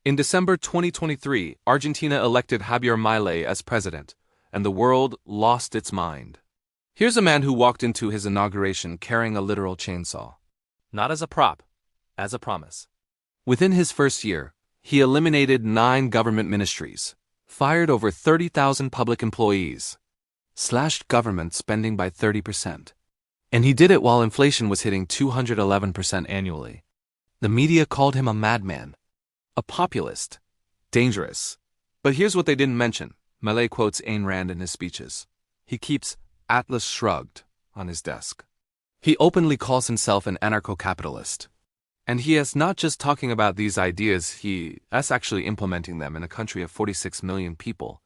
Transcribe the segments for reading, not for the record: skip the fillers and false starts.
In December 2023, Argentina elected Javier Milei as president, and the world lost its mind. Here's a man who walked into his inauguration carrying a literal chainsaw. Not as a prop, as a promise. Within his first year, he eliminated 9 government ministries, fired over 30,000 public employees, slashed government spending by 30%. And he did it while inflation was hitting 211% annually. The media called him a madman, a populist, dangerous. But here's what they didn't mention. Milei quotes Ayn Rand in his speeches. He keeps Atlas Shrugged on his desk. He openly calls himself an anarcho-capitalist. And he is not just talking about these ideas, he is actually implementing them in a country of 46 million people.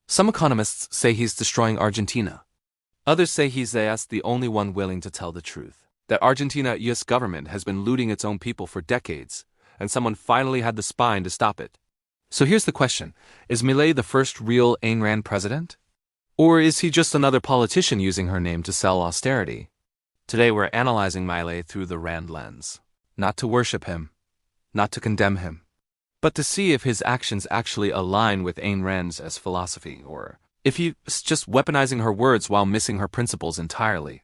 Some economists say he's destroying Argentina. Others say he's the only one willing to tell the truth. That Argentina's US government has been looting its own people for decades, and someone finally had the spine to stop it. So here's the question. Is Milei the first real Ayn Rand president? Or is he just another politician using her name to sell austerity? Today we're analyzing Milei through the Rand lens. Not to worship him, not to condemn him, but to see if his actions actually align with Ayn Rand's as philosophy, or if he's just weaponizing her words while missing her principles entirely.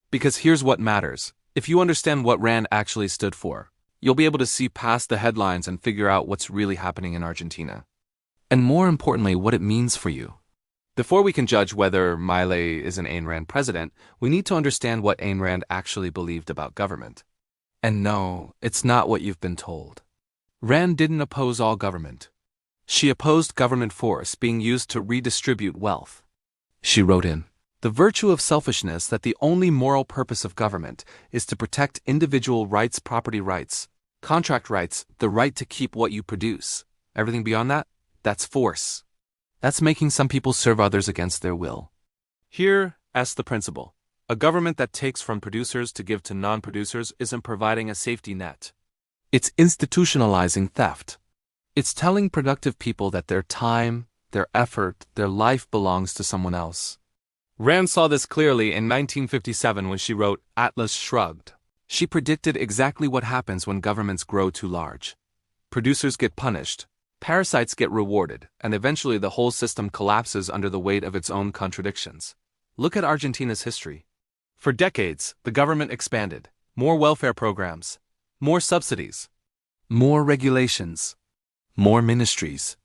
Because here's what matters. If you understand what Rand actually stood for, you'll be able to see past the headlines and figure out what's really happening in Argentina. And more importantly, what it means for you. Before we can judge whether Milei is an Ayn Rand president, we need to understand what Ayn Rand actually believed about government. And no, it's not what you've been told. Rand didn't oppose all government. She opposed government force being used to redistribute wealth. She wrote in, "The virtue of selfishness that the only moral purpose of government is to protect individual rights, property rights, contract rights, the right to keep what you produce. Everything beyond that, that's force. That's making some people serve others against their will." Here, as the principle. A government that takes from producers to give to non-producers isn't providing a safety net. It's institutionalizing theft. It's telling productive people that their time, their effort, their life belongs to someone else. Rand saw this clearly in 1957 when she wrote Atlas Shrugged. She predicted exactly what happens when governments grow too large. Producers get punished, parasites get rewarded, and eventually the whole system collapses under the weight of its own contradictions. Look at Argentina's history. For decades, the government expanded. More welfare programs, more subsidies, more regulations, more ministries.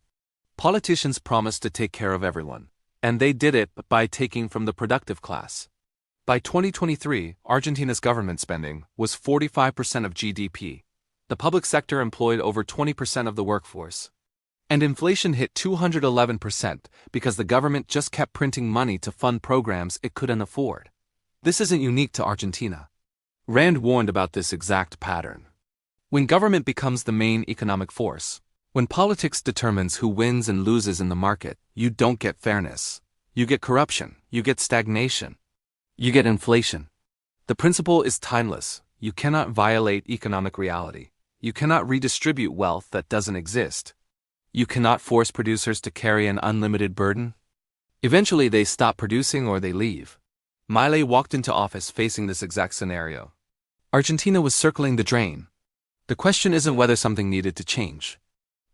Politicians promised to take care of everyone, and they did it by taking from the productive class. By 2023, Argentina's government spending was 45% of GDP. The public sector employed over 20% of the workforce. And inflation hit 211% because the government just kept printing money to fund programs it couldn't afford. This isn't unique to Argentina. Rand warned about this exact pattern. When government becomes the main economic force, when politics determines who wins and loses in the market, you don't get fairness. You get corruption. You get stagnation. You get inflation. The principle is timeless. You cannot violate economic reality. You cannot redistribute wealth that doesn't exist. You cannot force producers to carry an unlimited burden. Eventually they stop producing or they leave. Milei walked into office facing this exact scenario. Argentina was circling the drain. The question isn't whether something needed to change.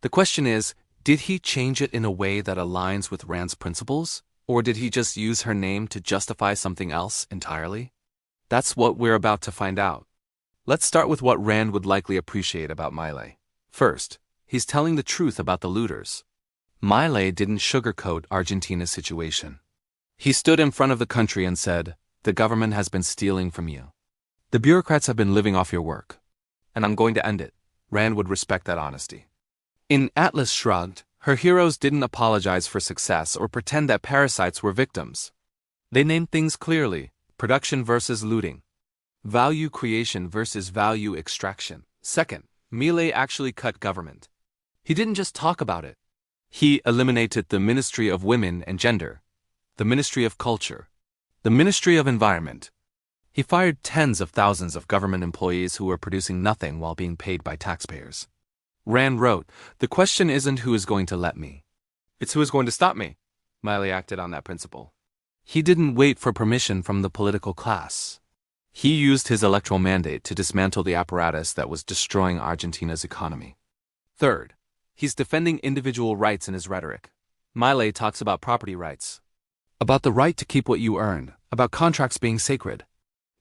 The question is, did he change it in a way that aligns with Rand's principles? Or did he just use her name to justify something else entirely? That's what we're about to find out. Let's start with what Rand would likely appreciate about Milei. First, he's telling the truth about the looters. Milei didn't sugarcoat Argentina's situation. He stood in front of the country and said, "The government has been stealing from you. The bureaucrats have been living off your work. And I'm going to end it." Rand would respect that honesty. In Atlas Shrugged, her heroes didn't apologize for success or pretend that parasites were victims. They named things clearly: production versus looting, value creation versus value extraction. Second, Milei actually cut government. He didn't just talk about it. He eliminated the Ministry of Women and Gender, the Ministry of Culture, the Ministry of Environment. He fired tens of thousands of government employees who were producing nothing while being paid by taxpayers. Rand wrote, "The question isn't who is going to let me. It's who is going to stop me." Milei acted on that principle. He didn't wait for permission from the political class. He used his electoral mandate to dismantle the apparatus that was destroying Argentina's economy. Third, He's defending individual rights in his rhetoric. Milei talks about property rights, about the right to keep what you earn, about contracts being sacred.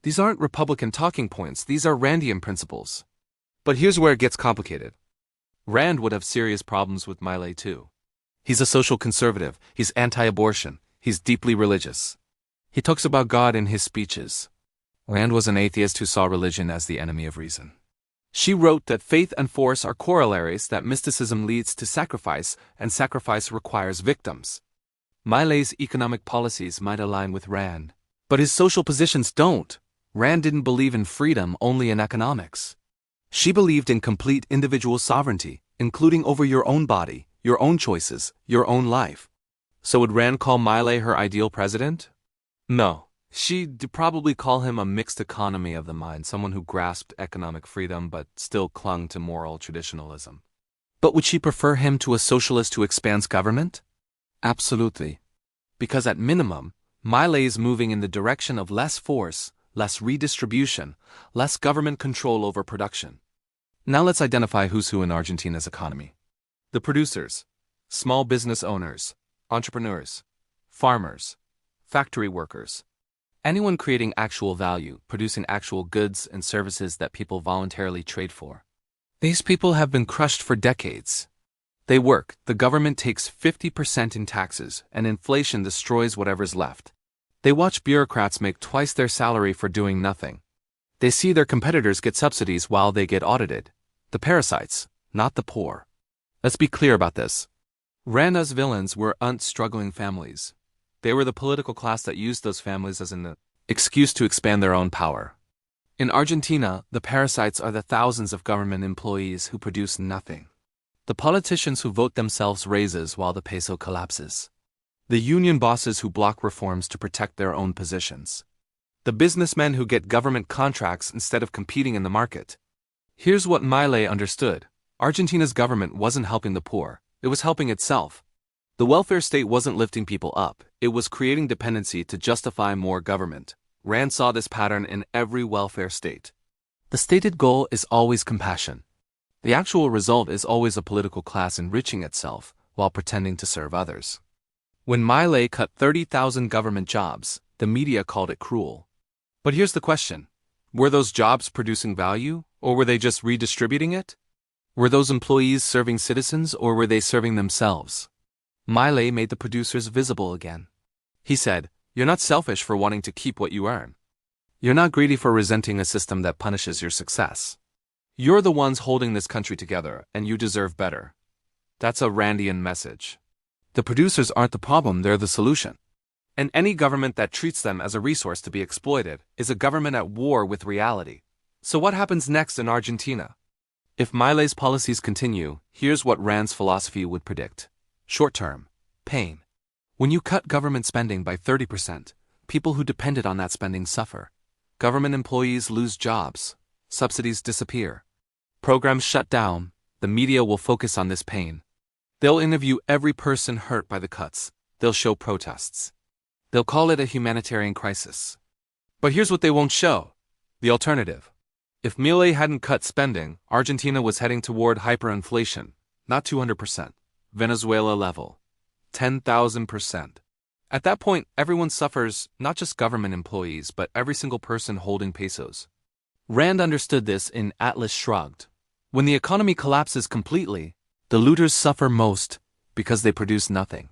These aren't Republican talking points, these are Randian principles. But here's where it gets complicated. Rand would have serious problems with Milei too. He's a social conservative, he's anti-abortion, he's deeply religious. He talks about God in his speeches. Rand was an atheist who saw religion as the enemy of reason. She wrote that faith and force are corollaries, that mysticism leads to sacrifice, and sacrifice requires victims. Milei's economic policies might align with Rand, but his social positions don't. Rand didn't believe in freedom, only in economics. She believed in complete individual sovereignty, including over your own body, your own choices, your own life. So would Rand call Milei her ideal president? No. She'd probably call him a mixed economy of the mind, someone who grasped economic freedom but still clung to moral traditionalism. But would she prefer him to a socialist who expands government? Absolutely. Because at minimum, Milei is moving in the direction of less force, less redistribution, less government control over production. Now let's identify who's who in Argentina's economy. The producers, small business owners, entrepreneurs, farmers, factory workers. Anyone creating actual value, producing actual goods and services that people voluntarily trade for. These people have been crushed for decades. They work, the government takes 50% in taxes, and inflation destroys whatever's left. They watch bureaucrats make twice their salary for doing nothing. They see their competitors get subsidies while they get audited. The parasites, not the poor. Let's be clear about this. Randa's villains were struggling families. They were the political class that used those families as an excuse to expand their own power. In Argentina, the parasites are the thousands of government employees who produce nothing. The politicians who vote themselves raises while the peso collapses. The union bosses who block reforms to protect their own positions. The businessmen who get government contracts instead of competing in the market. Here's what Milei understood. Argentina's government wasn't helping the poor, it was helping itself. The welfare state wasn't lifting people up, it was creating dependency to justify more government. Rand saw this pattern in every welfare state. The stated goal is always compassion. The actual result is always a political class enriching itself while pretending to serve others. When Milei cut 30,000 government jobs, the media called it cruel. But here's the question. Were those jobs producing value, or were they just redistributing it? Were those employees serving citizens, or were they serving themselves? Milei made the producers visible again. He said, "You're not selfish for wanting to keep what you earn. You're not greedy for resenting a system that punishes your success. You're the ones holding this country together, and you deserve better." That's a Randian message. The producers aren't the problem, they're the solution. And any government that treats them as a resource to be exploited is a government at war with reality. So what happens next in Argentina? If Milei's policies continue, here's what Rand's philosophy would predict. Short-term, pain. When you cut government spending by 30%, people who depended on that spending suffer. Government employees lose jobs. Subsidies disappear. Programs shut down. The media will focus on this pain. They'll interview every person hurt by the cuts. They'll show protests. They'll call it a humanitarian crisis. But here's what they won't show. The alternative. If Milei hadn't cut spending, Argentina was heading toward hyperinflation, not 200%. Venezuela level. 10,000%. At that point, everyone suffers, not just government employees, but every single person holding pesos. Rand understood this in Atlas Shrugged. When the economy collapses completely, the looters suffer most because they produce nothing.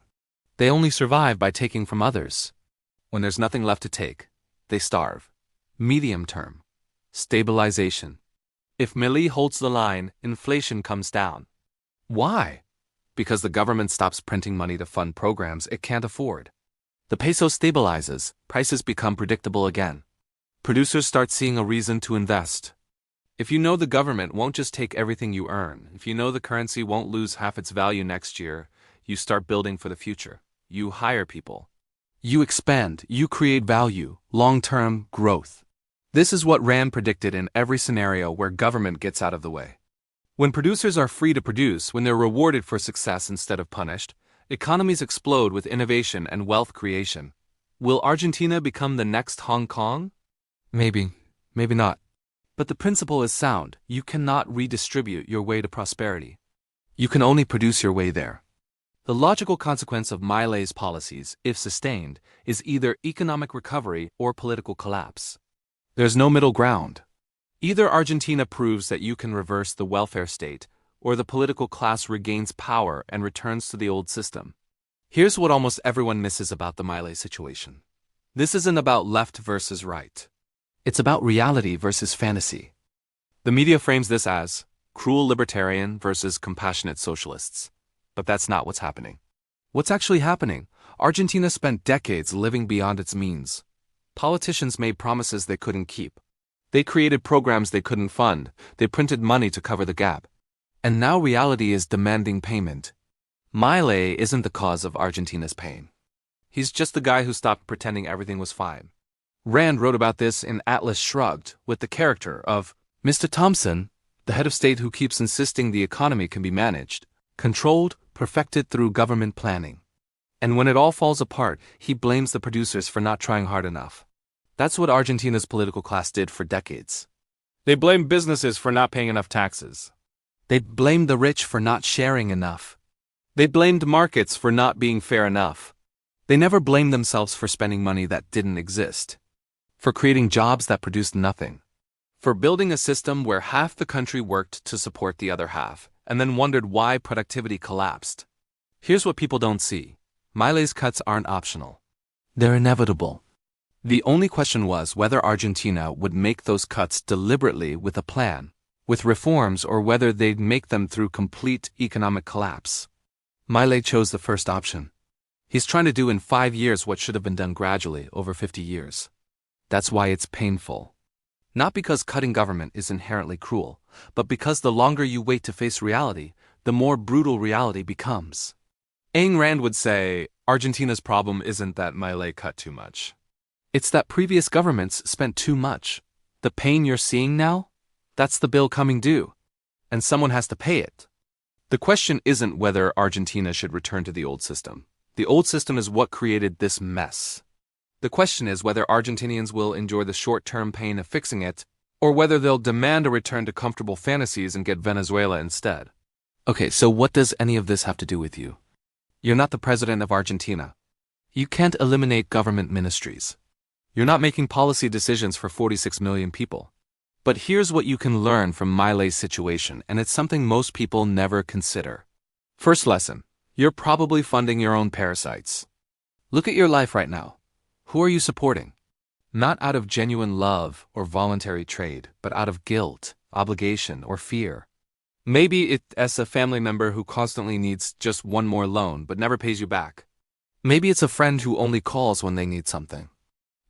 They only survive by taking from others. When there's nothing left to take, they starve. Medium term. Stabilization. If Milei holds the line, inflation comes down. Why? Because the government stops printing money to fund programs it can't afford. The peso stabilizes, prices become predictable again. Producers start seeing a reason to invest. If you know the government won't just take everything you earn, if you know the currency won't lose half its value next year, you start building for the future. You hire people. You expand, you create value, long-term growth. This is what Rand predicted in every scenario where government gets out of the way. When producers are free to produce, when they're rewarded for success instead of punished, economies explode with innovation and wealth creation. Will Argentina become the next Hong Kong? Maybe, maybe not. But the principle is sound. You cannot redistribute your way to prosperity. You can only produce your way there. The logical consequence of Milei's policies, if sustained, is either economic recovery or political collapse. There's no middle ground. Either Argentina proves that you can reverse the welfare state, or the political class regains power and returns to the old system. Here's what almost everyone misses about the Milei situation. This isn't about left versus right. It's about reality versus fantasy. The media frames this as cruel libertarian versus compassionate socialists. But that's not what's happening. What's actually happening? Argentina spent decades living beyond its means. Politicians made promises they couldn't keep. They created programs they couldn't fund. They printed money to cover the gap. And now reality is demanding payment. Milei isn't the cause of Argentina's pain. He's just the guy who stopped pretending everything was fine. Rand wrote about this in Atlas Shrugged with the character of Mr. Thompson, the head of state who keeps insisting the economy can be managed, controlled, perfected through government planning. And when it all falls apart, he blames the producers for not trying hard enough. That's what Argentina's political class did for decades. They blamed businesses for not paying enough taxes. They blamed the rich for not sharing enough. They blamed markets for not being fair enough. They never blamed themselves for spending money that didn't exist, for creating jobs that produced nothing, for building a system where half the country worked to support the other half, and then wondered why productivity collapsed. Here's what people don't see. Milei's cuts aren't optional. They're inevitable. The only question was whether Argentina would make those cuts deliberately with a plan, with reforms, or whether they'd make them through complete economic collapse. Milei chose the first option. He's trying to do in 5 years what should have been done gradually over 50 years. That's why it's painful. Not because cutting government is inherently cruel, but because the longer you wait to face reality, the more brutal reality becomes. Ayn Rand would say, Argentina's problem isn't that Milei cut too much. It's that previous governments spent too much. The pain you're seeing now? That's the bill coming due. And someone has to pay it. The question isn't whether Argentina should return to the old system. The old system is what created this mess. The question is whether Argentinians will endure the short-term pain of fixing it, or whether they'll demand a return to comfortable fantasies and get Venezuela instead. Okay, so what does any of this have to do with you? You're not the president of Argentina. You can't eliminate government ministries. You're not making policy decisions for 46 million people. But here's what you can learn from Milei's situation, and it's something most people never consider. First lesson. You're probably funding your own parasites. Look at your life right now. Who are you supporting? Not out of genuine love or voluntary trade, but out of guilt, obligation, or fear. Maybe it's a family member who constantly needs just one more loan but never pays you back. Maybe it's a friend who only calls when they need something.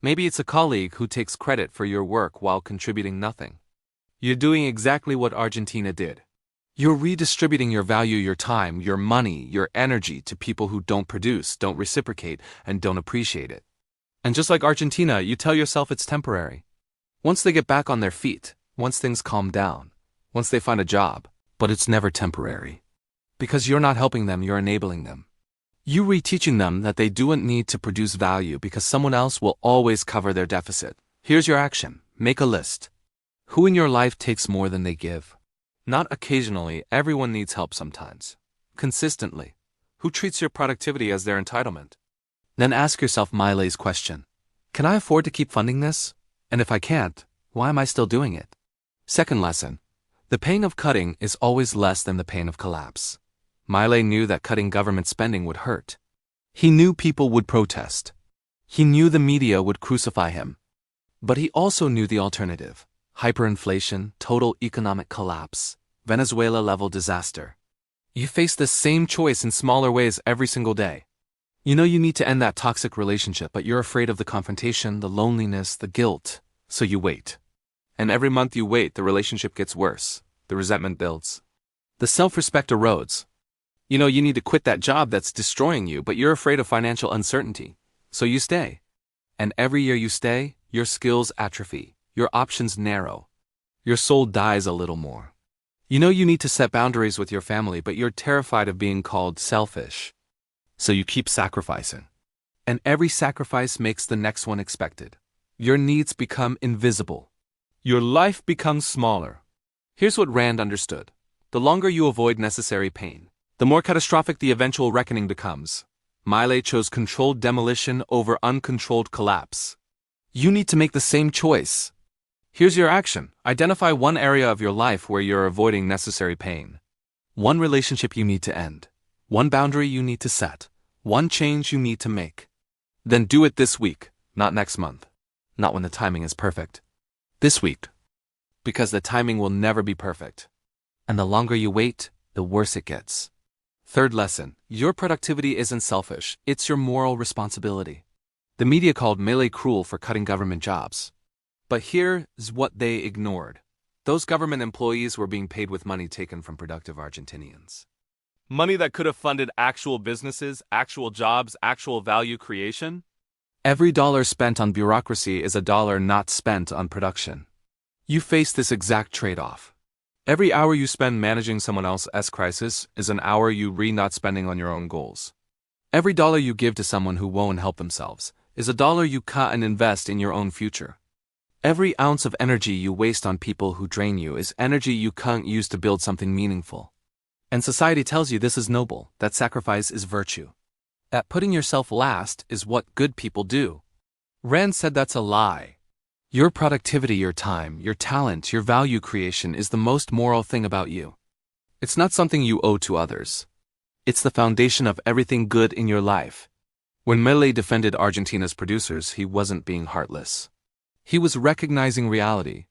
Maybe it's a colleague who takes credit for your work while contributing nothing. You're doing exactly what Argentina did. You're redistributing your value, your time, your money, your energy to people who don't produce, don't reciprocate, and don't appreciate it. And just like Argentina, you tell yourself it's temporary. Once they get back on their feet, once things calm down, once they find a job, but it's never temporary. Because you're not helping them, you're enabling them. You're reteaching them that they don't need to produce value because someone else will always cover their deficit. Here's your action. Make a list. Who in your life takes more than they give? Not occasionally, everyone needs help sometimes. Consistently. Who treats your productivity as their entitlement? Then ask yourself Milei's question. Can I afford to keep funding this? And if I can't, why am I still doing it? Second lesson. The pain of cutting is always less than the pain of collapse. Milei knew that cutting government spending would hurt. He knew people would protest. He knew the media would crucify him. But he also knew the alternative. Hyperinflation, total economic collapse, Venezuela-level disaster. You face the same choice in smaller ways every single day. You know you need to end that toxic relationship, but you're afraid of the confrontation, the loneliness, the guilt, so you wait. And every month you wait, the relationship gets worse. The resentment builds. The self-respect erodes. You know you need to quit that job that's destroying you, but you're afraid of financial uncertainty, so you stay. And every year you stay, your skills atrophy, your options narrow. Your soul dies a little more. You know you need to set boundaries with your family, but you're terrified of being called selfish. So you keep sacrificing. And every sacrifice makes the next one expected. Your needs become invisible. Your life becomes smaller. Here's what Rand understood. The longer you avoid necessary pain, the more catastrophic the eventual reckoning becomes. Milei chose controlled demolition over uncontrolled collapse. You need to make the same choice. Here's your action. Identify one area of your life where you're avoiding necessary pain. One relationship you need to end. One boundary you need to set. One change you need to make. Then do it this week, not next month. Not when the timing is perfect. This week. Because the timing will never be perfect. And the longer you wait, the worse it gets. Third lesson, your productivity isn't selfish, it's your moral responsibility. The media called Milei cruel for cutting government jobs. But here's what they ignored. Those government employees were being paid with money taken from productive Argentinians. Money that could have funded actual businesses, actual jobs, actual value creation. Every dollar spent on bureaucracy is a dollar not spent on production. You face this exact trade-off. Every hour you spend managing someone else's crisis is an hour you not spending on your own goals. Every dollar you give to someone who won't help themselves is a dollar you cut and invest in your own future. Every ounce of energy you waste on people who drain you is energy you can't use to build something meaningful. And society tells you this is noble, that sacrifice is virtue. That putting yourself last is what good people do. Rand said that's a lie. Your productivity, your time, your talent, your value creation is the most moral thing about you. It's not something you owe to others. It's the foundation of everything good in your life. When Milei defended Argentina's producers, he wasn't being heartless. He was recognizing reality.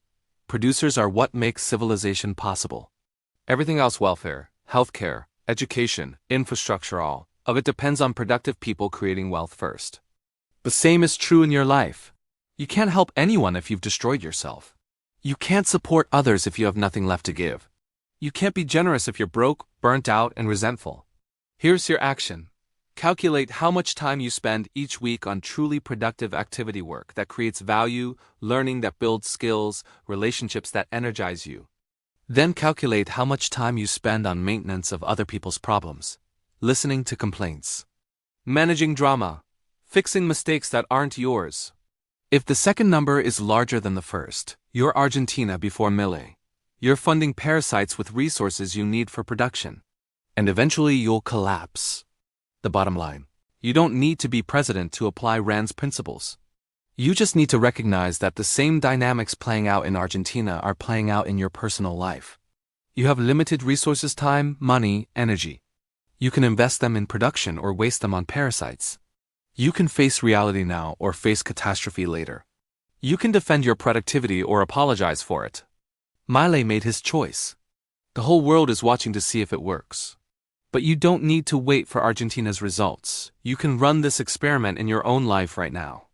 Producers are what makes civilization possible. Everything else, welfare, healthcare, education, infrastructure, all of it depends on productive people creating wealth first. The same is true in your life. You can't help anyone if you've destroyed yourself. You can't support others if you have nothing left to give. You can't be generous if you're broke, burnt out, and resentful. Here's your action. Calculate how much time you spend each week on truly productive activity work that creates value, learning that builds skills, relationships that energize you. Then calculate how much time you spend on maintenance of other people's problems, listening to complaints, managing drama, fixing mistakes that aren't yours. If the second number is larger than the first, you're Argentina before Milei. You're funding parasites with resources you need for production. And eventually you'll collapse. The bottom line, you don't need to be president to apply Rand's principles. You just need to recognize that the same dynamics playing out in Argentina are playing out in your personal life. You have limited resources, time, money, energy. You can invest them in production or waste them on parasites. You can face reality now or face catastrophe later. You can defend your productivity or apologize for it. Milei made his choice. The whole world is watching to see if it works. But you don't need to wait for Argentina's results. You can run this experiment in your own life right now.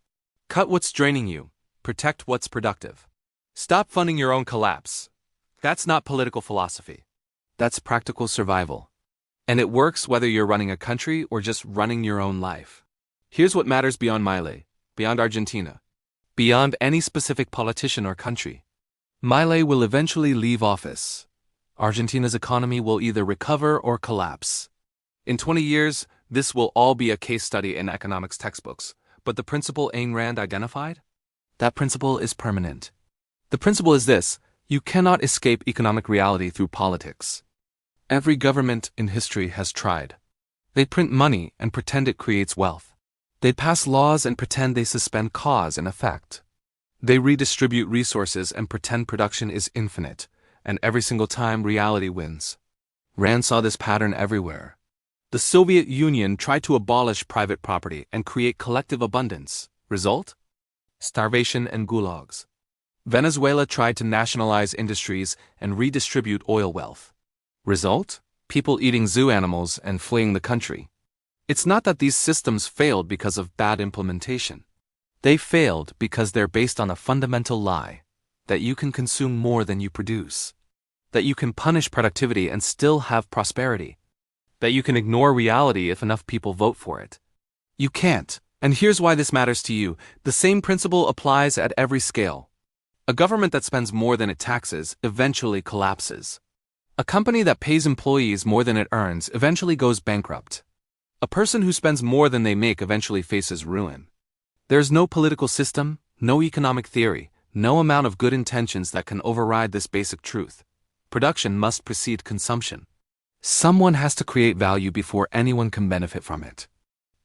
Cut what's draining you. Protect what's productive. Stop funding your own collapse. That's not political philosophy. That's practical survival. And it works whether you're running a country or just running your own life. Here's what matters beyond Milei, beyond Argentina, beyond any specific politician or country. Milei will eventually leave office. Argentina's economy will either recover or collapse. In 20 years, this will all be a case study in economics textbooks, but the principle Ayn Rand identified? That principle is permanent. The principle is this: you cannot escape economic reality through politics. Every government in history has tried. They print money and pretend it creates wealth. They pass laws and pretend they suspend cause and effect. They redistribute resources and pretend production is infinite. And every single time reality wins. Rand saw this pattern everywhere. The Soviet Union tried to abolish private property and create collective abundance. Result? Starvation and gulags. Venezuela tried to nationalize industries and redistribute oil wealth. Result? People eating zoo animals and fleeing the country. It's not that these systems failed because of bad implementation. They failed because they're based on a fundamental lie. That you can consume more than you produce. That you can punish productivity and still have prosperity. That you can ignore reality if enough people vote for it. You can't. And here's why this matters to you. The same principle applies at every scale. A government that spends more than it taxes eventually collapses. A company that pays employees more than it earns eventually goes bankrupt. A person who spends more than they make eventually faces ruin. There's no political system, no economic theory, no amount of good intentions that can override this basic truth. Production must precede consumption. Someone has to create value before anyone can benefit from it.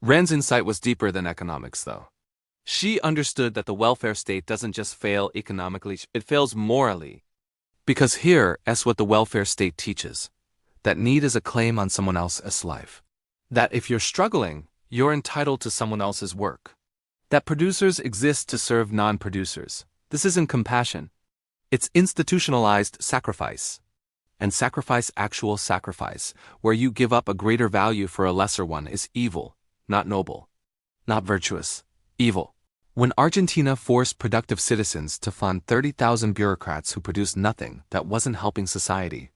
Rand's insight was deeper than economics, though. She understood that the welfare state doesn't just fail economically, it fails morally. Because here is what the welfare state teaches: that need is a claim on someone else's life. That if you're struggling, you're entitled to someone else's work. That producers exist to serve non-producers. This isn't compassion. It's institutionalized sacrifice. And actual sacrifice, where you give up a greater value for a lesser one, is evil, not noble, not virtuous, evil. When Argentina forced productive citizens to fund 30,000 bureaucrats who produced nothing, that wasn't helping society.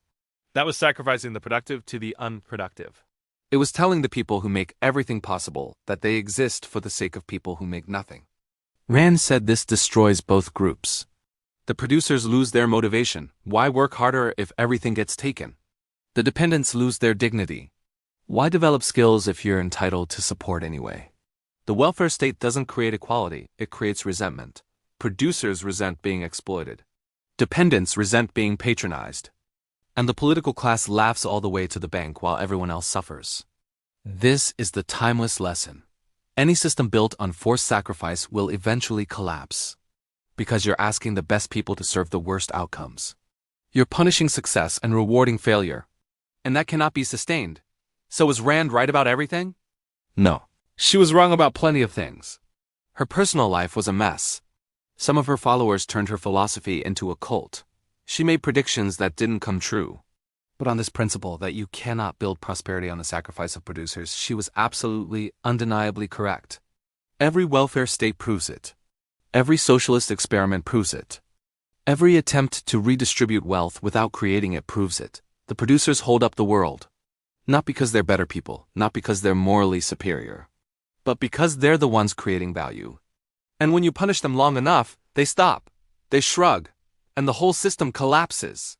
That was sacrificing the productive to the unproductive. It was telling the people who make everything possible that they exist for the sake of people who make nothing. Rand said this destroys both groups. The producers lose their motivation. Why work harder if everything gets taken? The dependents lose their dignity. Why develop skills if you're entitled to support anyway? The welfare state doesn't create equality, it creates resentment. Producers resent being exploited. Dependents resent being patronized. And the political class laughs all the way to the bank while everyone else suffers. This is the timeless lesson. Any system built on forced sacrifice will eventually collapse. Because you're asking the best people to serve the worst outcomes. You're punishing success and rewarding failure. And that cannot be sustained. So was Rand right about everything? No. She was wrong about plenty of things. Her personal life was a mess. Some of her followers turned her philosophy into a cult. She made predictions that didn't come true. But on this principle that you cannot build prosperity on the sacrifice of producers, she was absolutely, undeniably correct. Every welfare state proves it. Every socialist experiment proves it. Every attempt to redistribute wealth without creating it proves it. The producers hold up the world. Not because they're better people, not because they're morally superior, but because they're the ones creating value. And when you punish them long enough, they stop, they shrug, and the whole system collapses.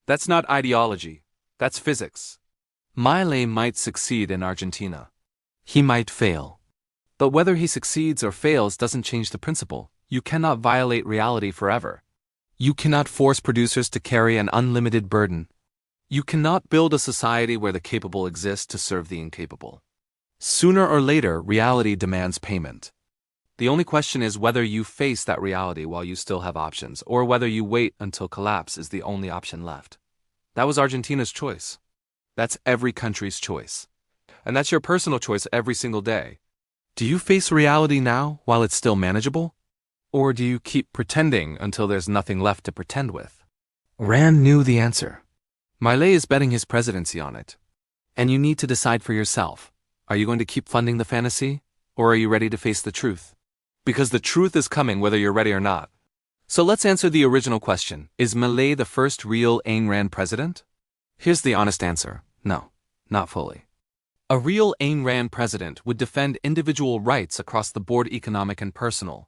That's not ideology, that's physics. Milei might succeed in Argentina. He might fail. But whether he succeeds or fails doesn't change the principle. You cannot violate reality forever. You cannot force producers to carry an unlimited burden. You cannot build a society where the capable exist to serve the incapable. Sooner or later, reality demands payment. The only question is whether you face that reality while you still have options, or whether you wait until collapse is the only option left. That was Argentina's choice. That's every country's choice. And that's your personal choice every single day. Do you face reality now while it's still manageable? Or do you keep pretending until there's nothing left to pretend with? Rand knew the answer. Milei is betting his presidency on it. And you need to decide for yourself. Are you going to keep funding the fantasy? Or are you ready to face the truth? Because the truth is coming whether you're ready or not. So let's answer the original question. Is Milei the first real Ayn Rand president? Here's the honest answer. No, not fully. A real Ayn Rand president would defend individual rights across the board, economic and personal.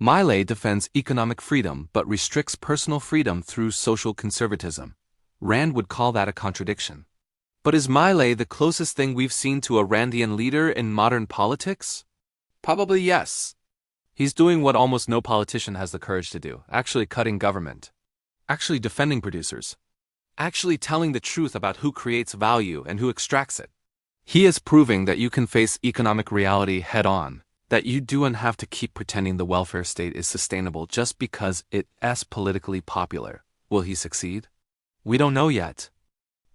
Milei defends economic freedom but restricts personal freedom through social conservatism. Rand would call that a contradiction. But is Milei the closest thing we've seen to a Randian leader in modern politics? Probably yes. He's doing what almost no politician has the courage to do, actually cutting government, actually defending producers, actually telling the truth about who creates value and who extracts it. He is proving that you can face economic reality head-on, that you don't have to keep pretending the welfare state is sustainable just because it's politically popular. Will he succeed? We don't know yet.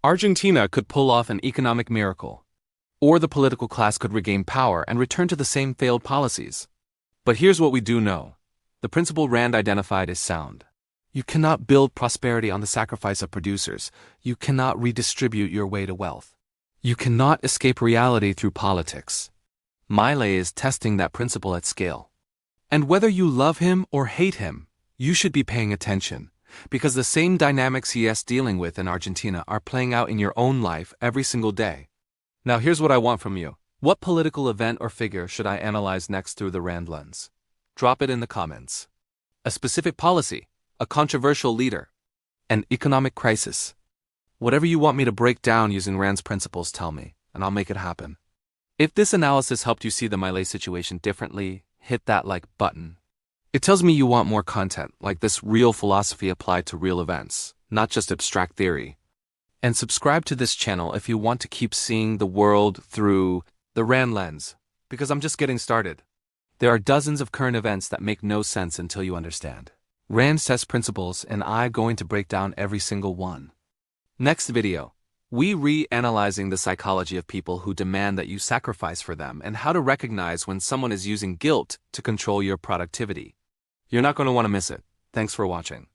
Argentina could pull off an economic miracle. Or the political class could regain power and return to the same failed policies. But here's what we do know. The principle Rand identified is sound. You cannot build prosperity on the sacrifice of producers. You cannot redistribute your way to wealth. You cannot escape reality through politics. Milei is testing that principle at scale. And whether you love him or hate him, you should be paying attention. Because the same dynamics he is dealing with in Argentina are playing out in your own life every single day. Now here's what I want from you. What political event or figure should I analyze next through the Rand lens? Drop it in the comments. A specific policy, a controversial leader, an economic crisis. Whatever you want me to break down using Rand's principles, tell me, and I'll make it happen. If this analysis helped you see the Milei situation differently, hit that like button. It tells me you want more content like this, real philosophy applied to real events, not just abstract theory. And subscribe to this channel if you want to keep seeing the world through the Rand lens, because I'm just getting started. There are dozens of current events that make no sense until you understand Rand says principles, and I'm going to break down every single one. Next video, we re-analyzing the psychology of people who demand that you sacrifice for them and how to recognize when someone is using guilt to control your productivity. You're not going to want to miss it. Thanks for watching.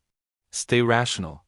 Stay rational.